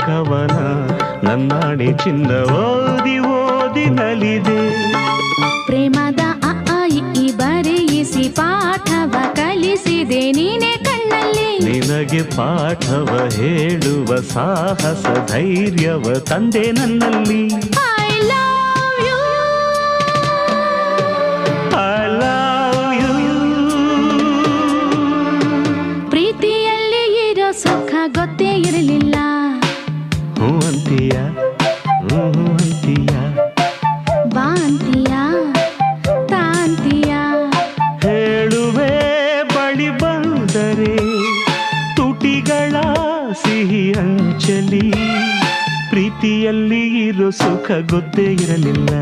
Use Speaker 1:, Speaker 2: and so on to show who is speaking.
Speaker 1: ಕವನ ನನ್ನಾಣೆ ಚಿನ್ನ ಓದಿ ಓದಿ ನಲಿದೆ.
Speaker 2: ಪ್ರೇಮದ ಅ ಆ ಇ ಈ ಬರೆಯಿಸಿ ಪಾಠವ ಕಲಿಸಿದೆ ನೀನೆ ಕಣ್ಣಲ್ಲಿ.
Speaker 1: ನಿನಗೆ ಪಾಠವ ಹೇಳುವ ಸಾಹಸ ಧೈರ್ಯವ ತಂದೆ ನನ್ನಲ್ಲಿ.
Speaker 2: I love you
Speaker 1: I love you.
Speaker 2: ಪ್ರೀತಿಯಲ್ಲಿ ಇರೋ ಸುಖ ಗೊತ್ತೇ ಇರಲಿಲ್ಲ.
Speaker 1: ಹ್ಞೂ ಅಂತೀಯ ಹ್ಞೂ ಅಂತೀಯ
Speaker 2: ಬಾ ಅಂತೀಯ ತಾಂತೀಯ.
Speaker 1: ಹೇಳುವೆ ಬಳಿ ಬಂದರೆ ತುಟಿಗಳ ಸಿಹಿ ಅಂಚಲಿ. ಪ್ರೀತಿಯಲ್ಲಿ ಇರೋ ಸುಖ ಗೊತ್ತೇ ಇರಲಿಲ್ಲ.